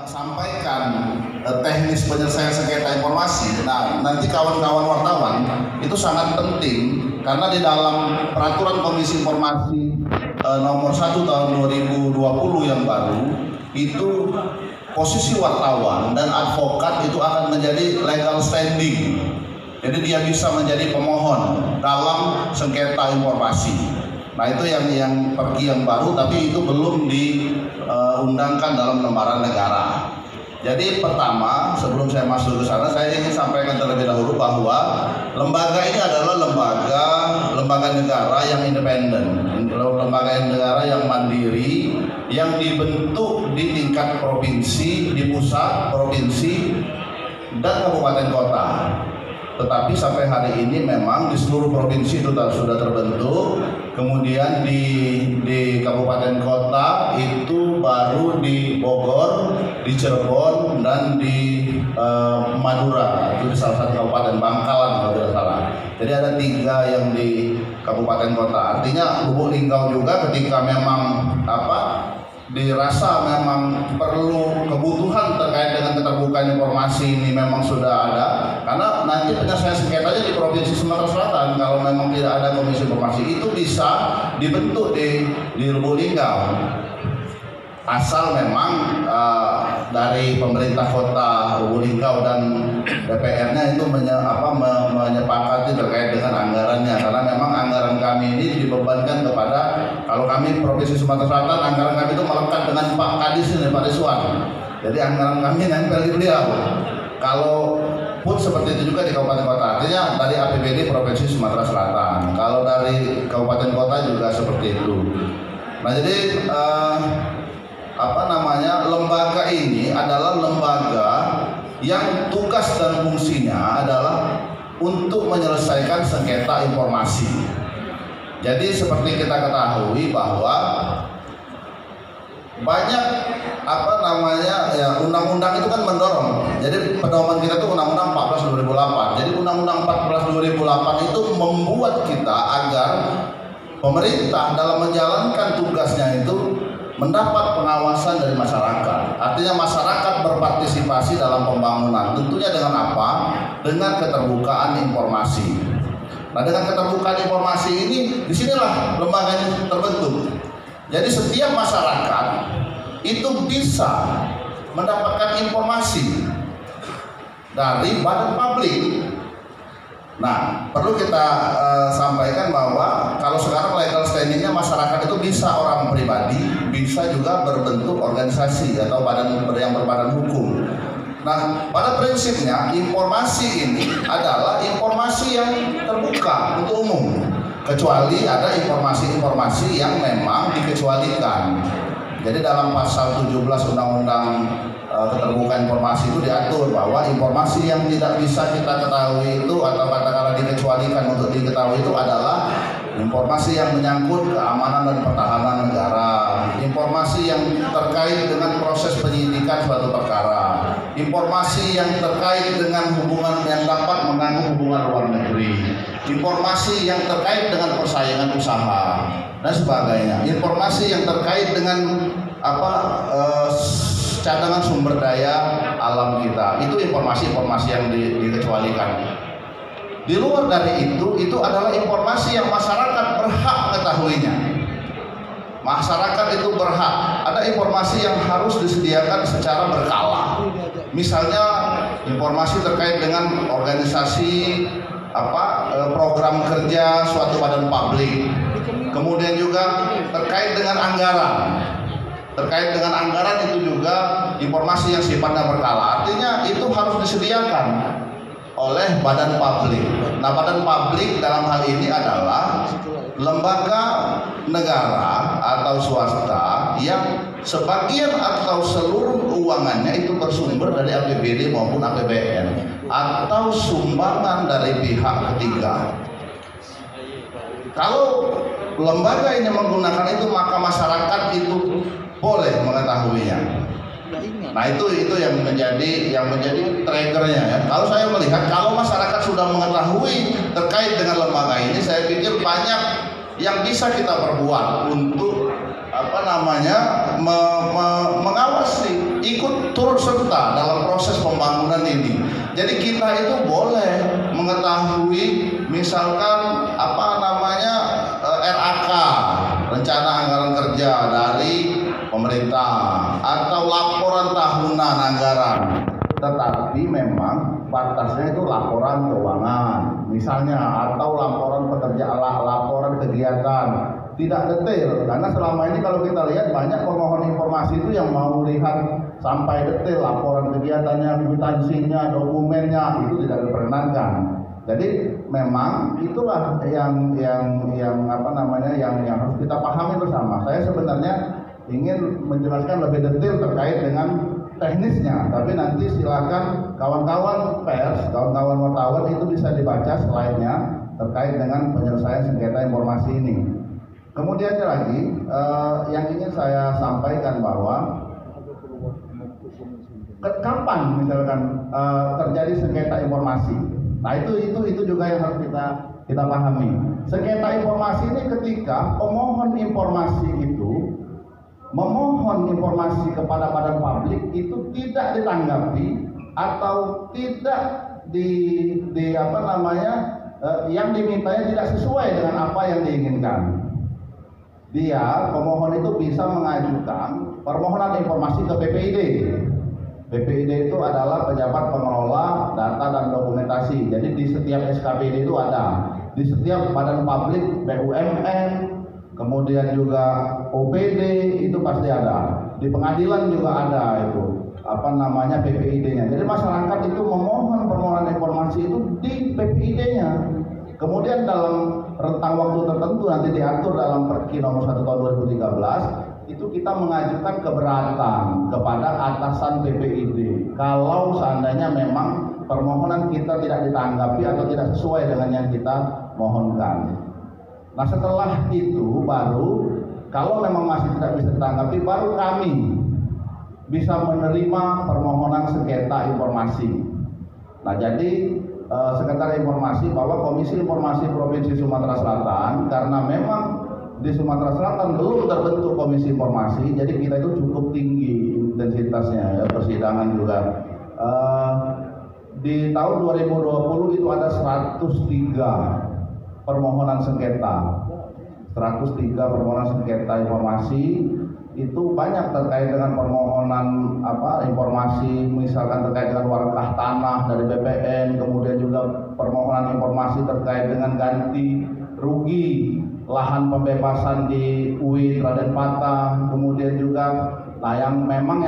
sampaikan teknis penyelesaian sengketa informasi. Nah, nanti kawan-kawan wartawan itu sangat penting karena di dalam peraturan Komisi Informasi nomor 1 tahun 2020 yang baru itu posisi wartawan dan advokat itu akan menjadi legal standing. Jadi dia bisa menjadi pemohon dalam sengketa informasi. Nah, itu yang pergi yang baru, tapi itu belum diundangkan dalam lembaran negara. Jadi pertama, sebelum saya masuk ke sana, saya ingin sampaikan terlebih dahulu bahwa lembaga ini adalah lembaga negara yang independen, lembaga negara yang mandiri, yang dibentuk di tingkat provinsi, di pusat, provinsi, dan kabupaten kota. Tetapi sampai hari ini memang di seluruh provinsi itu sudah terbentuk. Kemudian di kabupaten kota itu baru di Bogor, di Cirebon, dan di Madura. Itu di salah satu kabupaten, Bangkalan kalau tidak salah. Jadi ada 3 yang di kabupaten kota. Artinya Lubuk Linggau juga ketika memang dirasa memang perlu kebutuhan terkait dengan keterbukaan informasi ini memang sudah ada, karena nanti penyelesaian sengketanya di Provinsi Sumatera Selatan kalau memang tidak ada Komisi Informasi itu bisa dibentuk di Lubuk Linggau, asal memang dari pemerintah kota Lubuk Linggau dan DPR-nya itu menyepakati terkait dengan anggarannya, karena memang anggaran kami ini dibebankan kepada, kalau kami Provinsi Sumatera Selatan, anggaran kami itu melekat dengan Pak Kadis ini, Pak Deswan. Jadi anggaran kami nempel di beliau. Kalau pun seperti itu juga di kabupaten kota, artinya dari APBD Provinsi Sumatera Selatan. Kalau dari kabupaten kota juga seperti itu. Nah, jadi lembaga ini adalah lembaga yang tugas dan fungsinya adalah untuk menyelesaikan sengketa informasi. Jadi seperti kita ketahui bahwa banyak undang-undang itu kan mendorong. Jadi pedoman kita itu Undang-Undang 14 2008. Jadi Undang-Undang 14 2008 itu membuat kita agar pemerintah dalam menjalankan tugasnya itu mendapat pengawasan dari masyarakat. Artinya masyarakat berpartisipasi dalam pembangunan. Tentunya dengan apa? Dengan keterbukaan informasi. Nah, dengan keterbukaan informasi ini, disinilah lembaga ini terbentuk. Jadi setiap masyarakat itu bisa mendapatkan informasi dari badan publik. Nah, perlu kita sampaikan bahwa kalau sekarang legal standingnya masyarakat itu bisa orang pribadi, bisa juga berbentuk organisasi atau badan yang berbadan hukum. Nah, pada prinsipnya informasi ini adalah informasi yang terbuka untuk umum, kecuali ada informasi-informasi yang memang dikecualikan. Jadi dalam pasal 17 Undang-Undang Keterbukaan Informasi itu diatur bahwa informasi yang tidak bisa kita ketahui itu atau katakanlah dikecualikan untuk diketahui itu adalah informasi yang menyangkut keamanan dan pertahanan negara, informasi yang terkait dengan proses penyidikan suatu perkara, informasi yang terkait dengan hubungan yang dapat mengganggu hubungan luar negeri, informasi yang terkait dengan persaingan usaha dan sebagainya, informasi yang terkait dengan cadangan sumber daya alam kita. Itu informasi-informasi yang dikecualikan. Di luar dari itu adalah informasi yang masyarakat berhak mengetahuinya. Masyarakat itu berhak. Ada informasi yang harus disediakan secara berkala. Misalnya informasi terkait dengan organisasi program kerja suatu badan publik. Kemudian juga terkait dengan anggaran. Terkait dengan anggaran itu juga informasi yang sifatnya berkala. Artinya itu harus disediakan oleh badan publik. Nah, badan publik dalam hal ini adalah lembaga negara atau swasta yang sebagian atau seluruh keuangannya itu bersumber dari APBD maupun APBN atau sumbangan dari pihak ketiga. Kalau lembaga ini menggunakan itu, maka masyarakat itu boleh mengetahuinya. Nah, itu yang menjadi triggernya ya. Kalau saya melihat kalau masyarakat sudah mengetahui terkait dengan lembaga ini, saya pikir banyak yang bisa kita perbuat untuk mengawasi ikut turut serta dalam proses pembangunan ini. Jadi kita itu boleh mengetahui misalkan apa namanya RAK, rencana anggaran kerja dari pemerintah, atau laporan tahunan anggaran. Tetapi memang batasnya itu laporan keuangan misalnya, atau laporan pekerjaan, laporan kegiatan. Tidak detail, karena selama ini kalau kita lihat banyak pemohon informasi itu yang mau lihat sampai detail laporan kegiatannya, kwitansinya, dokumennya, itu tidak diperkenankan. Jadi memang itulah yang apa namanya yang harus kita pahami bersama. Saya sebenarnya ingin menjelaskan lebih detail terkait dengan teknisnya, tapi nanti silakan kawan-kawan pers, kawan-kawan wartawan itu bisa dibaca slide-nya terkait dengan penyelesaian sengketa informasi ini. Kemudian lagi yang ingin saya sampaikan bahwa kapan misalkan terjadi sengketa informasi. Nah itu juga yang harus kita pahami. Sengketa informasi ini ketika pemohon informasi itu memohon informasi kepada badan publik itu tidak ditanggapi atau tidak di apa namanya yang dimintanya tidak sesuai dengan apa yang diinginkan. Dia pemohon itu bisa mengajukan permohonan informasi ke BPID. BPID itu adalah pejabat pengelola data dan dokumentasi. Jadi di setiap SKPD itu ada, di setiap badan publik BUMN, kemudian juga OPD itu pasti ada. Di pengadilan juga ada itu apa namanya BPID-nya. Jadi masyarakat itu memohon permohonan informasi itu di BPID-nya. Kemudian dalam rentang waktu tertentu nanti diatur dalam Perki nomor 1 tahun 2013 itu kita mengajukan keberatan kepada atasan BPID kalau seandainya memang permohonan kita tidak ditanggapi atau tidak sesuai dengan yang kita mohonkan. Nah setelah itu baru kalau memang masih tidak bisa ditanggapi baru kami bisa menerima permohonan sengketa informasi. Nah jadi sekedar informasi bahwa Komisi Informasi Provinsi Sumatera Selatan karena memang di Sumatera Selatan belum terbentuk komisi informasi, jadi kita itu cukup tinggi intensitasnya ya, persidangan juga. Di tahun 2020 itu ada 103 permohonan sengketa, 103 permohonan sengketa informasi. Itu banyak terkait dengan permohonan informasi misalkan terkait dengan warkah tanah dari BPN, kemudian juga permohonan informasi terkait dengan ganti rugi lahan pembebasan di UIN Raden Patah, kemudian juga yang memang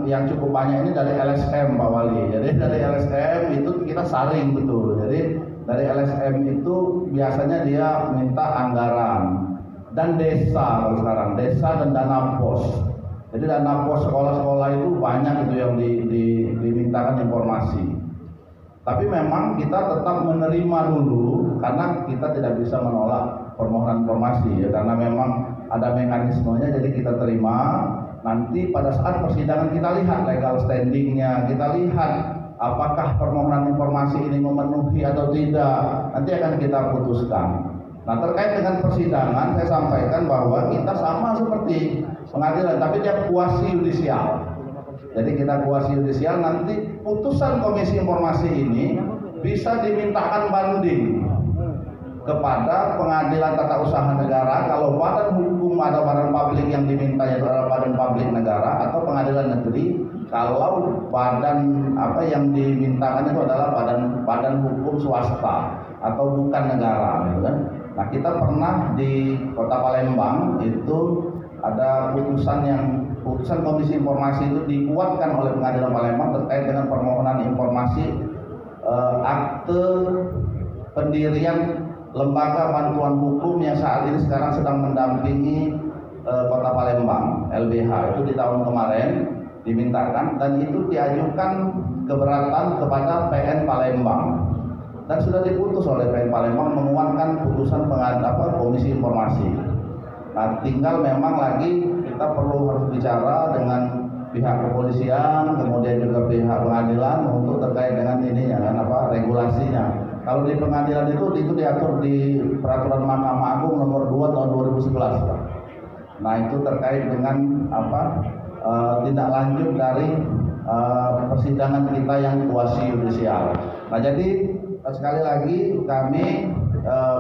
yang cukup banyak ini dari LSM Pak Wali. Jadi dari LSM itu kita saring betul. Jadi dari LSM itu biasanya dia minta anggaran. Dan desa kalau sekarang, desa dan dana pos. Jadi dana pos sekolah-sekolah itu banyak itu yang dimintakan informasi. Tapi memang kita tetap menerima dulu karena kita tidak bisa menolak permohonan informasi ya, karena memang ada mekanismenya. Jadi kita terima. Nanti pada saat persidangan kita lihat legal standingnya, kita lihat apakah permohonan informasi ini memenuhi atau tidak. Nanti akan kita putuskan. Nah terkait dengan persidangan saya sampaikan bahwa kita sama seperti pengadilan tapi dia kuasi yudisial. Jadi kita kuasi yudisial, nanti putusan Komisi Informasi ini bisa dimintakan banding kepada Pengadilan Tata Usaha Negara kalau badan hukum atau badan publik yang dimintanya itu adalah badan publik negara, atau pengadilan negeri kalau badan yang dimintakan itu adalah badan hukum swasta atau bukan negara gitu kan. Nah kita pernah di Kota Palembang itu ada putusan Komisi Informasi itu dikuatkan oleh Pengadilan Palembang terkait dengan permohonan informasi akte pendirian Lembaga Bantuan Hukum yang saat ini sekarang sedang mendampingi Kota Palembang LBH. Itu di tahun kemarin dimintakan dan itu diajukan keberatan kepada PN Palembang. Dan sudah diputus oleh PN Palembang menguatkan putusan Komisi Informasi. Nah, tinggal memang lagi kita harus bicara dengan pihak kepolisian, kemudian juga pihak pengadilan untuk terkait dengan ininya kan regulasinya. Kalau di pengadilan itu diatur di Peraturan Mahkamah Agung nomor 2 tahun 2011. Nah, itu terkait dengan tindak lanjut dari persidangan kita yang kuasi yudisial. Nah, jadi sekali lagi kami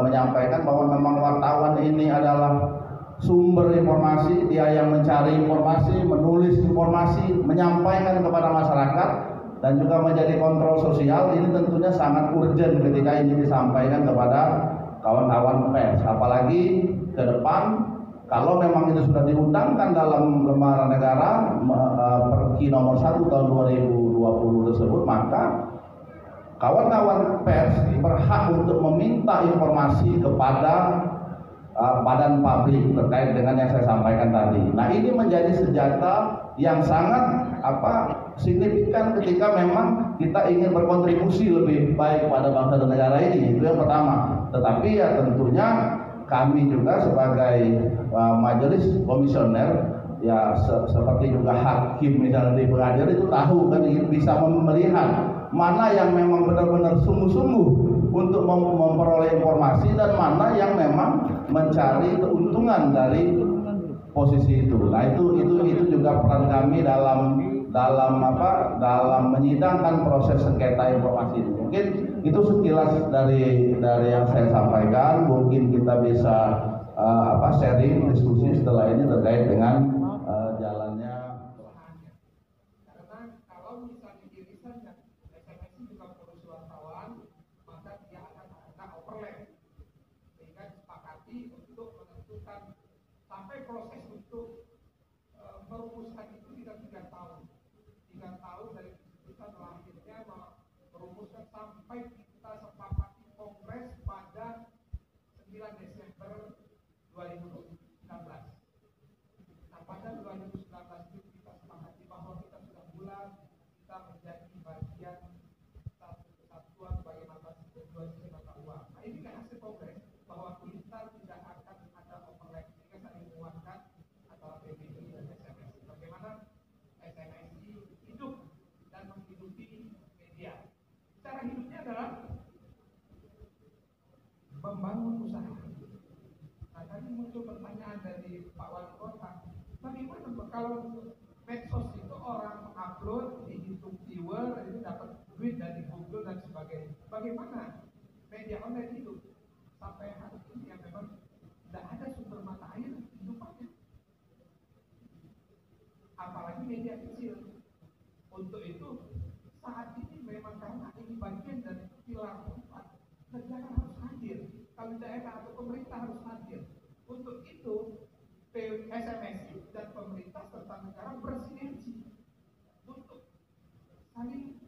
menyampaikan bahwa memang wartawan ini adalah sumber informasi, dia yang mencari informasi, menulis informasi, menyampaikan kepada masyarakat dan juga menjadi kontrol sosial. Ini tentunya sangat urgent ketika ini disampaikan kepada kawan-kawan pers, apalagi ke depan kalau memang itu sudah diundangkan dalam lembaran negara Perki nomor 1 tahun 2020 tersebut, maka kawan-kawan pers berhak untuk meminta informasi kepada badan publik terkait dengan yang saya sampaikan tadi. Nah, ini menjadi senjata yang sangat signifikan ketika memang kita ingin berkontribusi lebih baik pada bangsa dan negara ini. Itu yang pertama. Tetapi ya tentunya kami juga sebagai majelis komisioner, ya seperti juga hakim misalnya di pengadilan itu tahu kan, bisa melihat mana yang memang benar-benar sungguh-sungguh untuk memperoleh informasi dan mana yang memang mencari keuntungan dari posisi itu. Nah, itu juga peran kami dalam menyidangkan proses sengketa informasi itu. Mungkin itu sekilas dari yang saya sampaikan. Mungkin kita bisa sharing diskusi setelah ini terkait dengan jalannya. Karena kalau misalnya irisan dan SMS juga produksi wartawan, maka dia akan ada overlap, sehingga disepakati untuk menentukan sampai proses untuk merumuskan itu bisa 3 tahun. 3 tahun dari keputusan lahirnya merumuskan sampai kita sepakati kongres pada 9 Desember 2019. Nah, pada 2019 itu kita sepakati bahwa kita sudah bulan, kita menjadi bagian satu kesatuan sebagai mata dua sisi mata uang. Nah, ini kan hasil kongres bahwa kita tidak akan ada overlap, sehingga saling menguatkan antara PBI dan SMSI. Bagaimana SMSI hidup dan menghidupi media. Cara hidupnya adalah membangun usaha. Nah, tadi muncul pertanyaan dari Pak Wali Kota, bagaimana kalau medsos itu orang upload, dihitung viewer, itu dapat duit dari Google dan sebagainya. Bagaimana media online itu sampai hari ini yang memang tidak ada sumber mata air kehidupannya, apalagi media kecil. Untuk itu saat ini memang karena ini bagian dari pilar 4, negara harus hadir. Kalau daerah atau pemerintah harus hadir. Untuk itu SMSI dan pemerintah serta negara bersinergi untuk saling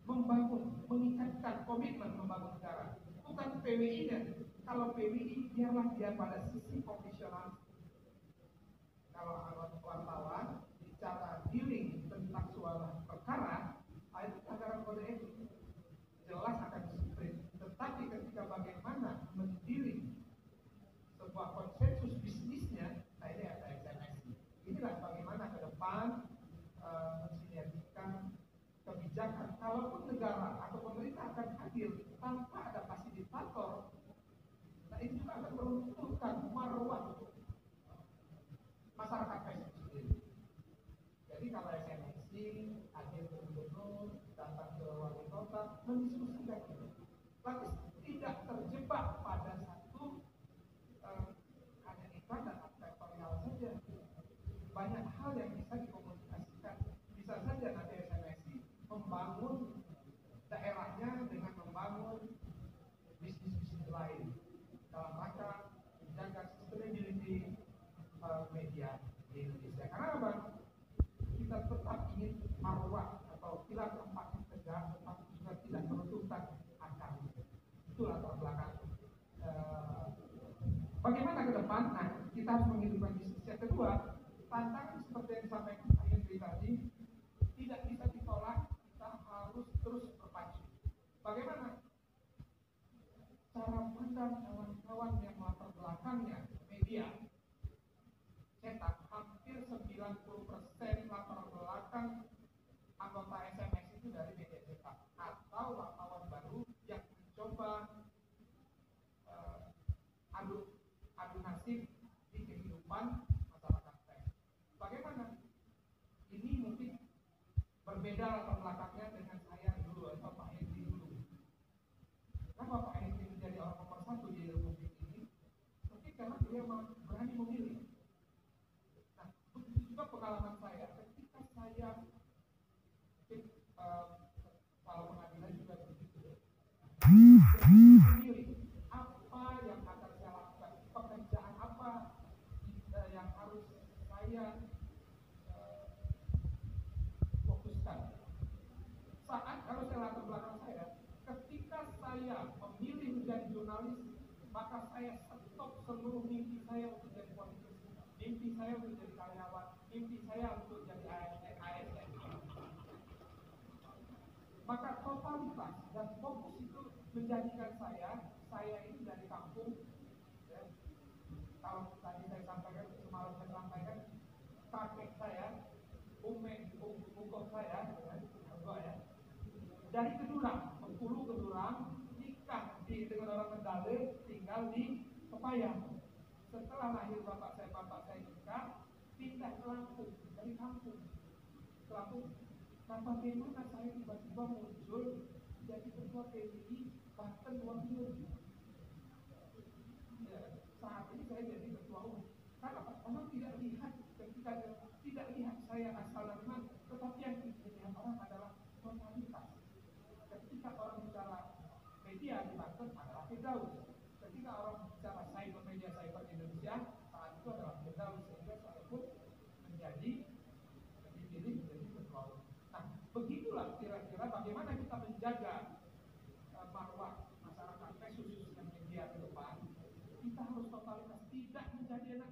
membangun, mengikatkan komitmen membangun negara. Bukan PWI-nya. Kalau PWI biarlah dia pada sisi profesional. Kalau wartawan bicara dealing tentang suatu perkara, itu pelanggaran kode etik jelas akan disiplin. Tetapi ketika bagaimana mendealing sebuah konsensus bisnisnya, nah ini ada SMSI. Inilah bagaimana ke depan mensinergikan kebijakan. Kalaupun negara atau pemerintah akan hadir tanpa ada fasilitator, nah ini juga akan meruntuhkan marwah masyarakat pers sendiri. Jadi kalau SMSI hadir ke gubernur, datang ke wali kota, mendiskusikan itu, tapi tidak terjebak pada satu hanya iklan dan advertorial saja. Banyak hal yang bisa dikomunikasikan. Bisa saja nanti SMSI membangun daerahnya dengan membangun bisnis-bisnis lain dalam rangka menjaga sustainability media di Indonesia. Karena apa? Kita tetap ingin marwah atau pilar 4 tegak, tetapi juga tidak meruntuhkan akar. Itu latar belakang. Bagaimana ke depan? Nah, kita harus menghidupkan bisnis. Yang kedua, tantangan seperti yang disampaikan Pak Yendri tadi tidak bisa ditolak. Kita harus terus berpacu. Bagaimana cara pandang kawan-kawan yang latar belakangnya media cetak, hampir 90% latar belakang anggota SMS itu dari media cetak atau wartawan baru yang mencoba adu nasib di kehidupan masyarakat pers. Bagaimana berbeda latar belakangnya dengan saya dulu atau Pak Hendy dulu. Kenapa Pak Hendy menjadi orang nomor satu di Republik ini? Tapi karena dia berani memilih. Nah, begitu juga pengalaman saya. Ketika saya kalau pengadilan juga begitu. Memilih apa yang akan saya lakukan, pekerjaan apa yang harus saya fokuskan. Saat kalau saya latar belakang saya, ketika saya memilih menjadi jurnalis, maka saya stop seluruh mimpi saya untuk jadi politisi, mimpi saya untuk jadi karyawan, mimpi saya untuk jadi ASN. Maka totalitas dan fokus itu menjadikan saya ini dari kampung. Ya, kalau tadi saya sampaikan, semalam saya sampaikan, kakek saya, umur saya, ya, dari Kedurang, Bengkulu Kedurang, nikah dengan orang Kendale, tinggal di Pepayang. Setelah lahir bapak saya nikah, pindah ke Lampung, dari kampung ke Lampung. Nah, bagaimana saya tiba-tiba muncul jadi ketua PBI Banten 2 Periode. Ya, saat ini saya jadi ketua umum. Karena orang tidak lihat ketika tidak lihat saya asal dari mana, tetapi yang dilihat orang adalah totalitas. Ketika orang bicara media di Banten adalah Firdaus. Ketika orang bicara media cyber Indonesia, saat itu adalah Firdaus. Sehingga saya pun dipilih menjadi ketua umum. Nah, begitulah kira-kira bagaimana kita menjaga marwah masyarakat, khususnya media ke depan. Kita harus totalitas, tidak menjadi anak